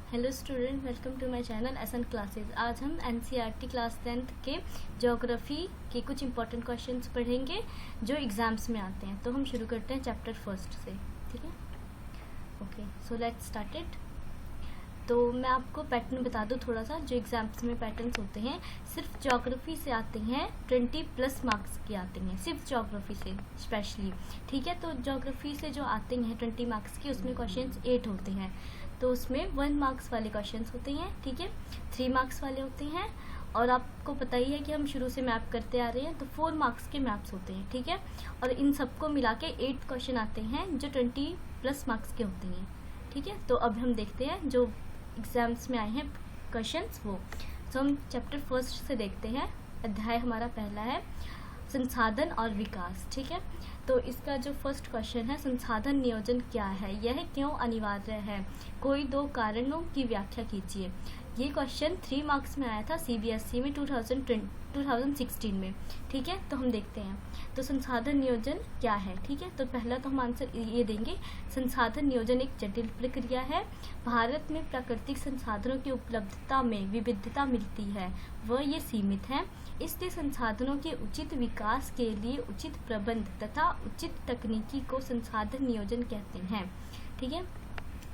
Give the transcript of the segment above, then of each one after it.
Hello student, welcome to my channel SN classes. आज हम NCERT class 10th के geography के कुछ इंपॉर्टेंट क्वेश्चंस पढ़ेंगे जो एग्जाम्स में आते हैं। तो हम शुरू करते हैं चैप्टर फर्स्ट से, ठीक है। Okay, so let's start it. तो मैं आपको पैटर्न बता दूं थोड़ा सा। जो एग्जाम्स में पैटर्न्स होते हैं सिर्फ ज्योग्राफी से आते हैं, 20+ मार्क्स के आते हैं, सिर्फ ज्योग्राफी से स्पेशली, ठीक है। तो ज्योग्राफी से जो आते हैं 20 मार्क्स के, उसमें क्वेश्चंस 8 होते हैं। तो उसमें 1 मार्क्स वाले क्वेश्चंस होते हैं, ठीक है, 3 मार्क्स वाले होते हैं, और आपको पता ही है कि हम शुरू से मैप करते आ रहे हैं, तो 4 मार्क्स के मैप्स होते हैं, ठीक है। और इन सबको मिला के 8 क्वेश्चन आते हैं जो 20+ मार्क्स के होते हैं, ठीक है। तो अब हम देखते हैं जो एग्जाम्स में आए हैं क्वेश्चंस वो। तो हम चैप्टर फर्स्ट से देखते हैं। अध्याय हमारा पहला है संसाधन और विकास, ठीक है। तो इसका जो फर्स्ट क्वेश्चन है, संसाधन नियोजन क्या है, यह क्यों अनिवार्य है, कोई 2 कारणों की व्याख्या कीजिए। ये क्वेश्चन 3 मार्क्स में आया था सीबीएसई में 2016 में, ठीक है। तो हम देखते हैं तो संसाधन नियोजन क्या है, ठीक है। तो पहला तो हम आंसर ये देंगे, संसाधन नियोजन एक जटिल प्रक्रिया है। भारत में प्राकृतिक संसाधनों की उपलब्धता में विविधता मिलती है, वह ये सीमित है, इसलिए संसाधनों के उचित विकास के लिए उचित प्रबंध तथा उचित तकनीकी को संसाधन नियोजन कहते हैं, ठीक है।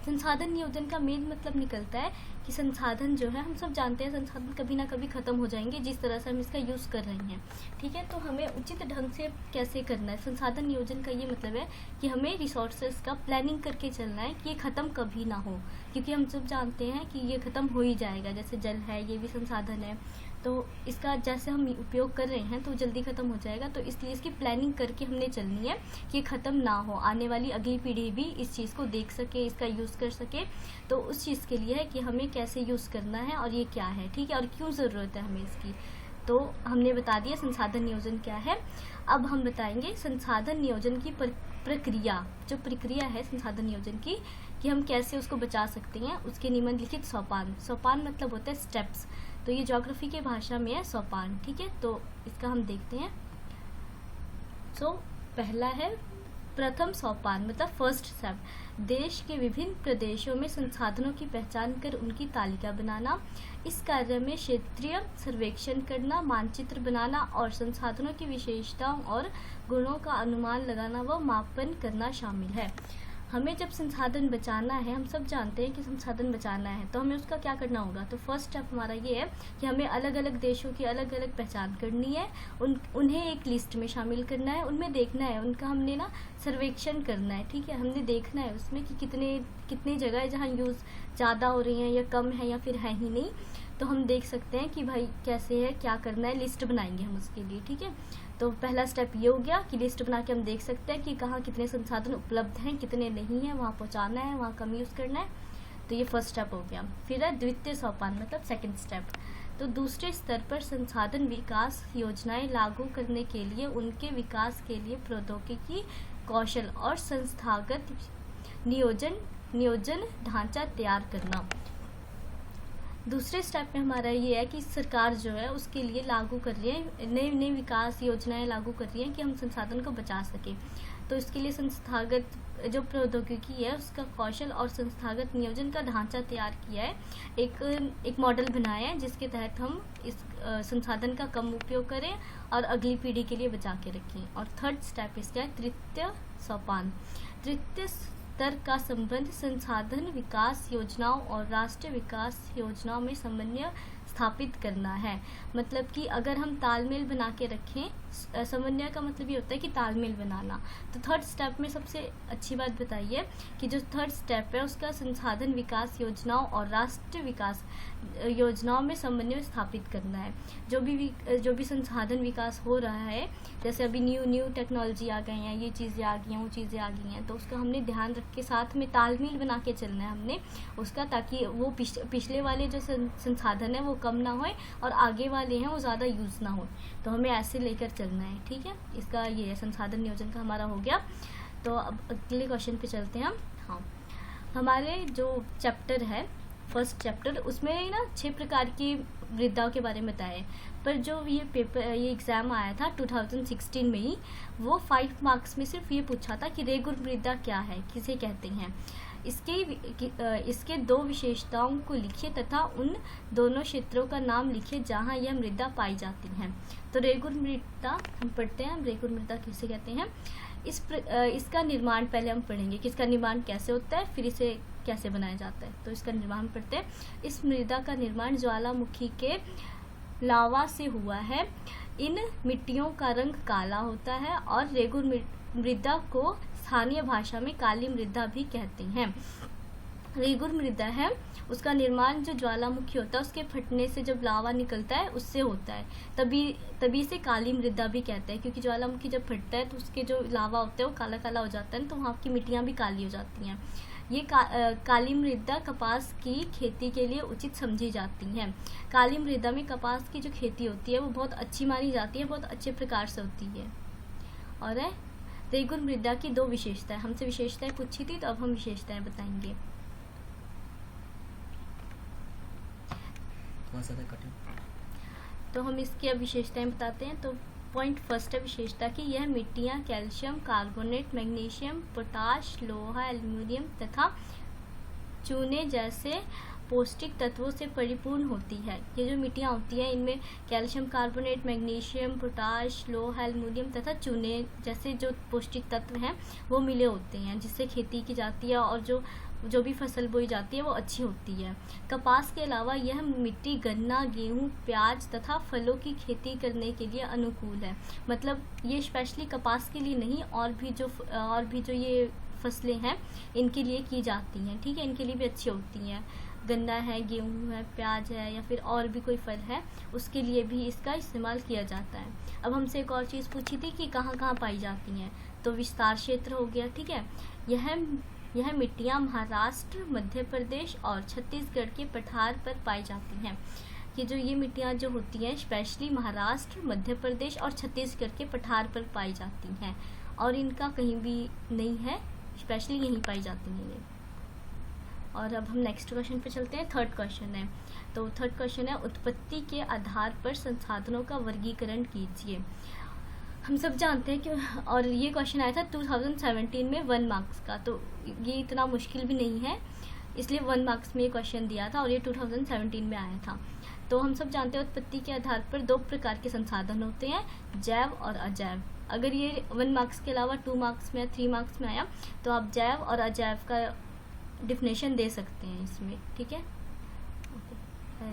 संसाधन नियोजन का मेन मतलब निकलता है कि संसाधन जो है, हम सब जानते हैं संसाधन कभी ना कभी ख़त्म हो जाएंगे जिस तरह से हम इसका यूज़ कर रहे हैं, ठीक है। तो हमें उचित ढंग से कैसे करना है, संसाधन नियोजन का ये मतलब है कि हमें रिसोर्सेज का प्लानिंग करके चलना है कि ये ख़त्म कभी ना हो, क्योंकि हम सब जानते हैं कि ये ख़त्म हो ही जाएगा। जैसे जल है, ये भी संसाधन है, तो इसका जैसे हम उपयोग कर रहे हैं तो जल्दी ख़त्म हो जाएगा। तो इसलिए इसकी प्लानिंग करके हमने चलनी है कि ख़त्म ना हो, आने वाली अगली पीढ़ी भी इस चीज़ को देख सके, इसका यूज़ कर सके। तो उस चीज़ के लिए है कि हमें कैसे यूज़ करना है और ये क्या है, ठीक है, और क्यों ज़रूरत है हमें इसकी। तो हमने बता दिया संसाधन नियोजन क्या है। अब हम बताएंगे संसाधन नियोजन की प्रक्रिया, जो प्रक्रिया है संसाधन नियोजन की, कि हम कैसे उसको बचा सकते हैं। उसके निम्नलिखित सोपान, सोपान मतलब होता है स्टेप्स, तो ये ज्योग्राफी के भाषा में है सोपान, ठीक है। तो इसका हम देखते हैं। सो पहला है प्रथम सोपान, मतलब फर्स्ट स्टेप, देश के विभिन्न प्रदेशों में संसाधनों की पहचान कर उनकी तालिका बनाना। इस कार्य में क्षेत्रीय सर्वेक्षण करना, मानचित्र बनाना और संसाधनों की विशेषताओं और गुणों का अनुमान लगाना व मापन करना शामिल है। हमें जब संसाधन बचाना है, हम सब जानते हैं कि संसाधन बचाना है, तो हमें उसका क्या करना होगा। तो फर्स्ट स्टेप हमारा ये है कि हमें अलग अलग देशों की अलग अलग पहचान करनी है, उन्हें एक लिस्ट में शामिल करना है, उनमें देखना है, उनका हमने ना सर्वेक्षण करना है, ठीक है। हमने देखना है उसमें कि कितने जगह है जहाँ यूज़ ज़्यादा हो रही हैं या कम है या फिर है ही नहीं। तो हम देख सकते हैं कि भाई कैसे है, क्या करना है, लिस्ट बनाएंगे हम उसके लिए, ठीक है। तो पहला स्टेप ये हो गया कि लिस्ट बना के हम देख सकते हैं कि कहाँ कितने संसाधन उपलब्ध हैं, कितने नहीं हैं, वहाँ पहुँचाना है, वहाँ कम यूज़ करना है। तो ये फर्स्ट स्टेप हो गया। फिर है द्वितीय सोपान, मतलब सेकंड स्टेप। तो दूसरे स्तर पर संसाधन विकास योजनाएं लागू करने के लिए उनके विकास के लिए प्रौद्योगिकी, कौशल और संस्थागत नियोजन ढांचा तैयार करना। दूसरे स्टेप में हमारा ये है कि सरकार जो है उसके लिए लागू कर रही है, नई विकास योजनाएं लागू कर रही है कि हम संसाधन को बचा सकें। तो इसके लिए संस्थागत जो प्रौद्योगिकी है उसका कौशल और संस्थागत नियोजन का ढांचा तैयार किया है, एक मॉडल बनाया है जिसके तहत हम इस संसाधन का कम उपयोग करें और अगली पीढ़ी के लिए बचा के रखें। और थर्ड स्टेप इसका है तृतीय सोपान। तृतीय स्तर का संबंध संसाधन विकास योजनाओं और राष्ट्रीय विकास योजनाओं में समन्वय स्थापित करना है। मतलब कि अगर हम तालमेल बना के रखें, समन्वय का मतलब ये होता है कि तालमेल बनाना। तो थर्ड स्टेप में सबसे अच्छी बात बताइए कि जो थर्ड स्टेप है उसका संसाधन विकास योजनाओं और राष्ट्रीय विकास योजनाओं में समन्वय स्थापित करना है। जो भी संसाधन विकास हो रहा है, जैसे अभी न्यू टेक्नोलॉजी आ गई हैं, ये चीज़ें आ गई हैं, वो चीज़ें आ गई हैं, तो उसका हमने ध्यान रख के साथ में तालमेल बना के चलना है हमने उसका, ताकि वो पिछले वाले जो संसाधन है वो कम ना होए और आगे वाले हैं वो ज़्यादा यूज़ ना हो। तो हमें ऐसे लेकर चलना है, ठीक है। इसका ये है, संसाधन नियोजन का हमारा हो गया। तो अब अगले क्वेश्चन पे चलते हैं हम। हाँ, हमारे जो चैप्टर है फर्स्ट चैप्टर, उसमें ना 6 प्रकार की मृदाओं के बारे में बताया है, पर जो ये एग्ज़ाम आया था 2016 में ही, वो 5 मार्क्स में सिर्फ ये पूछा था कि रेगुर मृदा क्या है, किसे कहते हैं। इसके दो विशेषताओं को लिखिए तथा उन दोनों क्षेत्रों का नाम लिखिए जहाँ यह मृदा पाई जाती है। तो रेगुर मृदा हम पढ़ते हैं, रेगुर मृदा किसे कहते हैं। इसका निर्माण पहले हम पढ़ेंगे कि इसका निर्माण कैसे होता है, फिर इसे कैसे बनाया जाता है। तो इसका निर्माण पढ़ते हैं। इस मृदा का निर्माण ज्वालामुखी के लावा से हुआ है। इन मिट्टियों का रंग काला होता है और रेगुर मृदा को स्थानीय भाषा में काली मृदा भी कहते हैं। रेगुर मृदा है, उसका निर्माण जो ज्वालामुखी होता है उसके फटने से जब लावा निकलता है उससे होता है, तभी इसे काली मृदा भी कहते हैं, क्योंकि ज्वालामुखी जब फटता है तो उसके जो लावा होता है वो काला काला हो जाता है, तो वहाँ की मिट्टियाँ भी काली हो जाती हैं। ये काली मृदा कपास की खेती के लिए उचित समझी जाती है। काली मृदा में कपास की जो खेती होती है वो बहुत अच्छी मानी जाती है, बहुत अच्छे प्रकार से होती है। और रेगुर मृदा की दो विशेषताएं, हमसे विशेषताएं पूछी थी तो अब हम विशेषताएं बताएंगे। तो हम इसकी अब विशेषताएं बताते हैं। तो पॉइंट फर्स्ट है विशेषता की यह मिट्टियाँ कैल्शियम कार्बोनेट, मैग्नीशियम, पोटाश, लोहा, एल्यूमिनियम तथा चूने जैसे पौष्टिक तत्वों से परिपूर्ण होती है। ये जो मिट्टियाँ होती हैं इनमें कैल्शियम कार्बोनेट, मैग्नीशियम, पोटाश, लोहा, एल्यूमिनियम तथा चूने जैसे जो पौष्टिक तत्व हैं वो मिले होते हैं, जिससे खेती की जाती है और जो भी फसल बोई जाती है वो अच्छी होती है। कपास के अलावा यह मिट्टी गन्ना, गेहूं, प्याज तथा फलों की खेती करने के लिए अनुकूल है। मतलब ये स्पेशली कपास के लिए नहीं, और भी जो ये फसलें हैं इनके लिए की जाती हैं, ठीक है, इनके लिए भी अच्छी होती हैं। गन्ना है, गेहूं है, प्याज है या फिर और भी कोई फल है उसके लिए भी इसका इस्तेमाल किया जाता है। अब हमसे एक और चीज़ पूछी थी कि कहाँ कहाँ पाई जाती हैं, तो विस्तार क्षेत्र हो गया, ठीक है। यह मिट्टियाँ महाराष्ट्र, मध्य प्रदेश और छत्तीसगढ़ के पठार पर पाई जाती हैं। कि जो ये मिट्टियाँ जो होती हैं स्पेशली महाराष्ट्र, मध्य प्रदेश और छत्तीसगढ़ के पठार पर पाई जाती हैं, और इनका कहीं भी नहीं है, स्पेशली यहीं पाई जाती हैं ये। और अब हम नेक्स्ट क्वेश्चन पे चलते हैं। थर्ड क्वेश्चन है, तो थर्ड क्वेश्चन है उत्पत्ति के आधार पर संसाधनों का वर्गीकरण कीजिए। हम सब जानते हैं कि, और ये क्वेश्चन आया था 2017 में 1 मार्क्स का, तो ये इतना मुश्किल भी नहीं है, इसलिए 1 मार्क्स में ये क्वेश्चन दिया था और ये 2017 में आया था। तो हम सब जानते हैं उत्पत्ति के आधार पर 2 प्रकार के संसाधन होते हैं, जैव और अजैव। अगर ये 1 मार्क्स के अलावा 2 मार्क्स में 3 मार्क्स में आया तो आप जैव और अजैव का डिफिनेशन दे सकते हैं इसमें, ठीक है।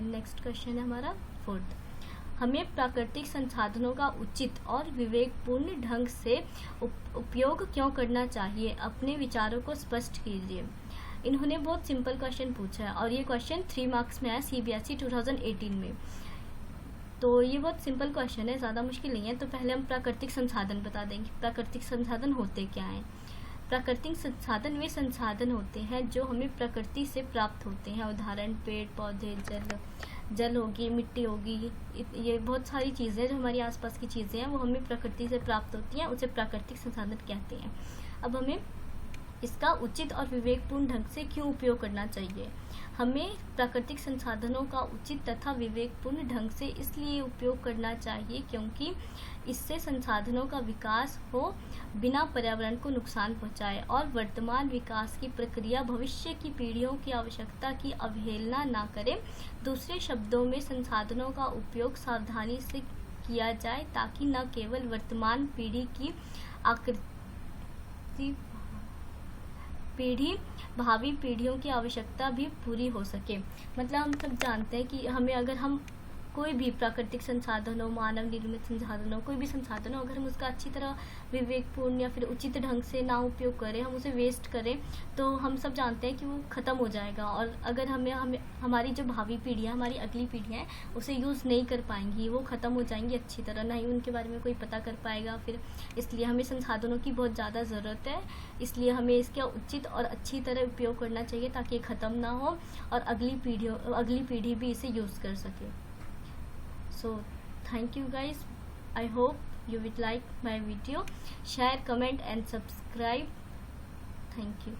नेक्स्ट क्वेश्चन है हमारा 4th। हमें प्राकृतिक संसाधनों का उचित और विवेकपूर्ण ढंग से उपयोग क्यों करना चाहिए, अपने विचारों को स्पष्ट कीजिए। इन्होंने बहुत सिंपल क्वेश्चन पूछा है और ये क्वेश्चन 3 मार्क्स में आया CBSE 2018 में। तो ये बहुत सिंपल क्वेश्चन है, ज़्यादा मुश्किल नहीं है। तो पहले हम प्राकृतिक संसाधन बता देंगे। प्राकृतिक संसाधन होते क्या हैं? प्राकृतिक संसाधन वे संसाधन होते हैं जो हमें प्रकृति से प्राप्त होते हैं। उदाहरण पेड़ पौधे, जल होगी, मिट्टी होगी, ये बहुत सारी चीज़ें जो हमारी आसपास की चीज़ें हैं वो हमें प्रकृति से प्राप्त होती हैं, उसे प्राकृतिक संसाधन कहते हैं। अब हमें इसका उचित और विवेकपूर्ण ढंग से क्यों उपयोग करना चाहिए? हमें प्राकृतिक संसाधनों का उचित तथा विवेकपूर्ण ढंग से इसलिए उपयोग करना चाहिए क्योंकि इससे संसाधनों का विकास हो बिना पर्यावरण को नुकसान पहुंचाए और वर्तमान विकास की प्रक्रिया भविष्य की पीढ़ियों की आवश्यकता की अवहेलना ना करे। दूसरे शब्दों में भावनाओं का उपयोग सावधानी से किया जाए ताकि न केवल वर्तमान भावी पीढ़ियों की आवश्यकता भी पूरी हो सके। मतलब हम सब जानते हैं कि हमें अगर हम कोई भी प्राकृतिक संसाधन हो, मानव निर्मित संसाधन हो, कोई भी संसाधन हो, अगर हम उसका अच्छी तरह विवेकपूर्ण या फिर उचित ढंग से ना उपयोग करें, हम उसे वेस्ट करें, तो हम सब जानते हैं कि वो ख़त्म हो जाएगा। और अगर हमें हमारी जो भावी पीढ़ियाँ, हमारी अगली पीढ़ियाँ हैं उसे यूज़ नहीं कर पाएंगी, वो ख़त्म हो जाएंगी अच्छी तरह, ना ही उनके बारे में कोई पता कर पाएगा फिर। इसलिए हमें संसाधनों की बहुत ज़्यादा ज़रूरत है, इसलिए हमें इसका उचित और अच्छी तरह उपयोग करना चाहिए ताकि ये ख़त्म ना हो और अगली पीढ़ी भी इसे यूज़ कर सके। So thank you guys, I hope you would like my video, share, comment and subscribe. Thank you.